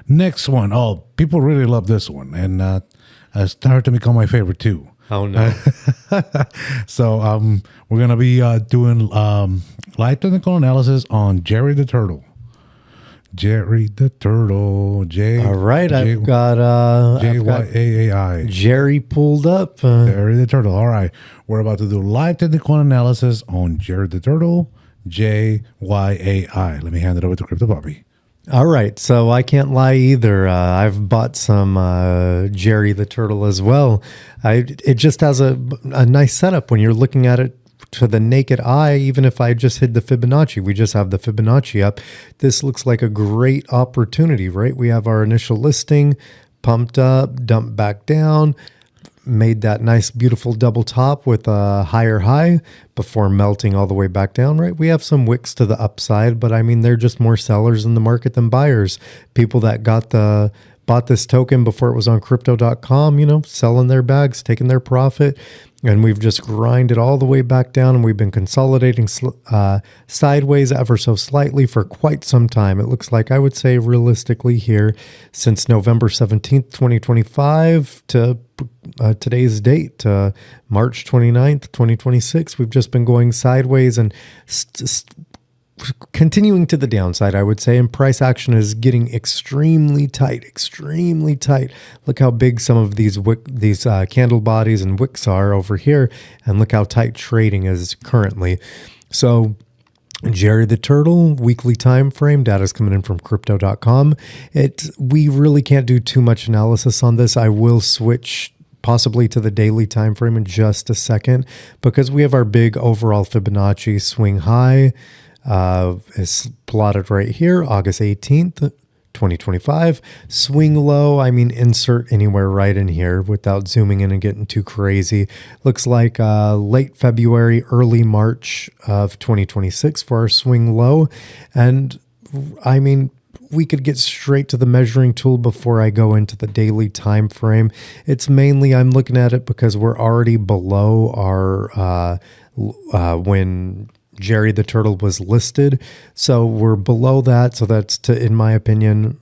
Next one. Oh, people really love this one, and it started to become my favorite too. Oh no! So we're gonna be doing live technical analysis on Jerry the Turtle. Jerry the Turtle. All right, I've got JYAI. Jerry pulled up. Jerry the Turtle. All right, we're about to do live technical analysis on Jerry the Turtle. JYAI. Let me hand it over to Crypto Papi. All right, so I can't lie either. I've bought some Jerry the Turtle as well. It just has a nice setup when you're looking at it to the naked eye. Even if I just hid the Fibonacci, we just have the Fibonacci up. This looks like a great opportunity, right? We have our initial listing, pumped up, dumped back down, made that nice, beautiful double top with a higher high before melting all the way back down, right? We have some wicks to the upside, but I mean, they're just more sellers in the market than buyers. People that bought this token before it was on crypto.com, selling their bags, taking their profit. And we've just grinded all the way back down, and we've been consolidating sideways ever so slightly for quite some time. It looks like, I would say realistically here, since November 17th, 2025 to today's date, March 29th, 2026, we've just been going sideways and continuing to the downside, I would say, and price action is getting extremely tight, extremely tight. Look how big some of these candle bodies and wicks are over here, and look how tight trading is currently. So Jerry the Turtle, weekly time frame, data is coming in from crypto.com. We really can't do too much analysis on this. I will switch possibly to the daily time frame in just a second, because we have our big overall Fibonacci swing high. Is plotted right here, August 18th, 2025. Swing low, I mean, insert anywhere right in here without zooming in and getting too crazy. Looks like late February, early March of 2026 for our swing low. And I mean, we could get straight to the measuring tool before I go into the daily time frame. It's mainly, I'm looking at it because we're already below our when Jerry the Turtle was listed. So we're below that. So that's, in my opinion,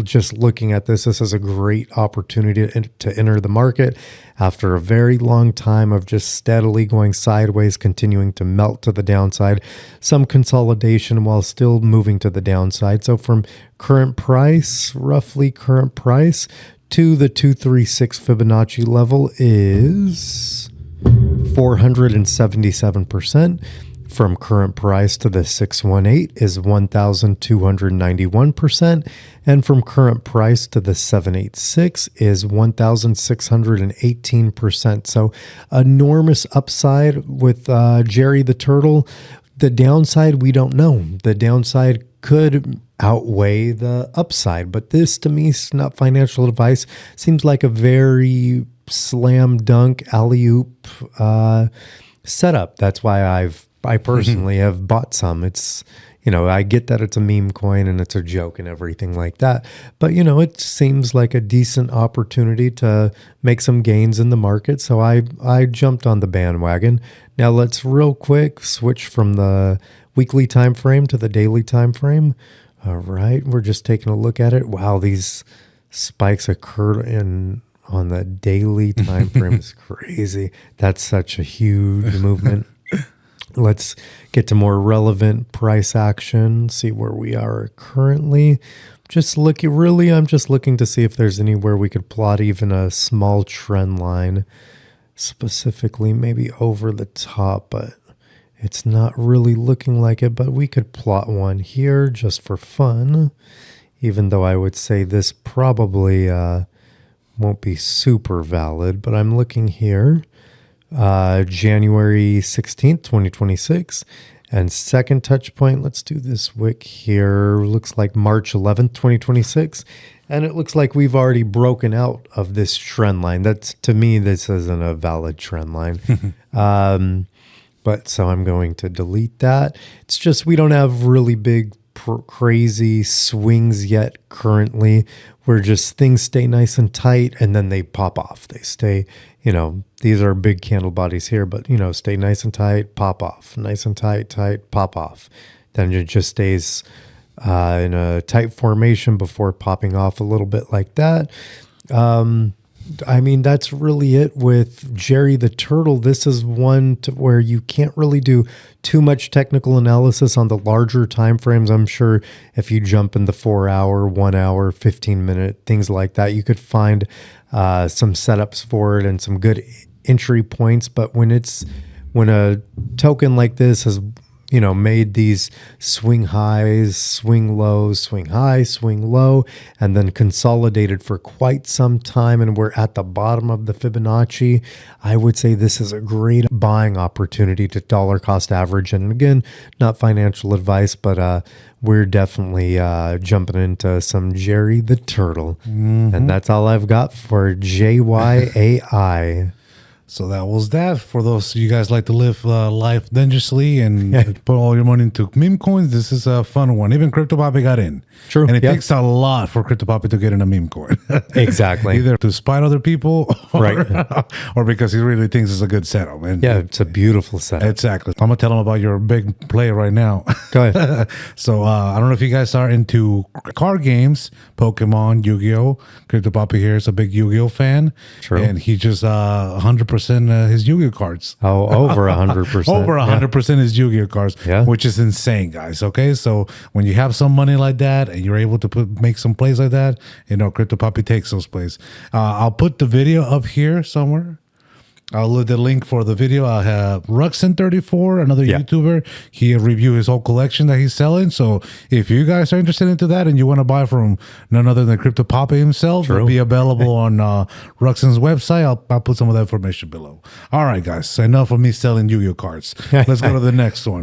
just looking at this is a great opportunity to enter the market after a very long time of just steadily going sideways, continuing to melt to the downside, some consolidation while still moving to the downside. So from current price, roughly current price, to the 236 Fibonacci level is 477%. From current price to the 618 is 1,291%. And from current price to the 786 is 1,618%. So enormous upside with Jerry the Turtle. The downside, we don't know. The downside could outweigh the upside. But this, to me, is not financial advice. Seems like a very slam dunk alley-oop setup. That's why I personally have bought some. It's, I get that it's a meme coin and it's a joke and everything like that. But, it seems like a decent opportunity to make some gains in the market. So I jumped on the bandwagon. Now let's real quick switch from the weekly time frame to the daily time frame. All right. We're just taking a look at it. Wow, these spikes occurred on the daily time frame. Is crazy. That's such a huge movement. Let's get to more relevant price action, see where we are currently. I'm just looking to see if there's anywhere we could plot even a small trend line, specifically maybe over the top, but it's not really looking like it. But we could plot one here just for fun, even though I would say this probably won't be super valid, but I'm looking here. January 16th, 2026. And second touch point, let's do this wick here. Looks like March 11th, 2026. And it looks like we've already broken out of this trend line. That's, to me, this isn't a valid trend line. But so I'm going to delete that. It's just we don't have really big crazy swings yet currently. Where just things stay nice and tight and then they pop off. They stay, these are big candle bodies here, but, stay nice and tight, pop off. Nice and tight, pop off. Then it just stays in a tight formation before popping off a little bit like that. I mean, that's really it with Jerry the Turtle. This is one where you can't really do too much technical analysis on the larger time frames. I'm sure if you jump in the 4 hour, 1 hour, 15-minute, things like that, you could find some setups for it and some good entry points. But when a token like this has made these swing highs, swing lows, swing high, swing low, and then consolidated for quite some time, and we're at the bottom of the Fibonacci, I would say this is a great buying opportunity to dollar cost average. And again, not financial advice, but we're definitely jumping into some Jerry the Turtle. And that's all I've got for JYAI. So that was that. For those of you guys like to live life dangerously and put all your money into meme coins, this is a fun one. Even Crypto Papi got in. True. And it takes a lot for Crypto Papi to get in a meme coin. Exactly. Either to spite other people right. or because he really thinks it's a good setup. And yeah, it's a beautiful setup. Exactly. I'm going to tell him about your big play right now. Go ahead. So I don't know if you guys are into card games, Pokemon, Yu-Gi-Oh! Crypto Papi here is a big Yu-Gi-Oh! Fan. True. And he just 100% his Yu-Gi-Oh cards. Oh, over 100%. Over 100% his Yu-Gi-Oh cards, which is insane, guys. Okay, so when you have some money like that and you're able to make some plays like that, Crypto Papi takes those plays. I'll put the video up here somewhere. I'll leave the link for the video. I have Ruxin34, another YouTuber. He reviewed his whole collection that he's selling. So if you guys are interested into that and you want to buy from none other than Crypto Papi himself, it'll be available on Ruxin's website. I'll put some of that information below. All right, guys. Enough of me selling Yu-Gi-Oh cards. Let's go to the next one.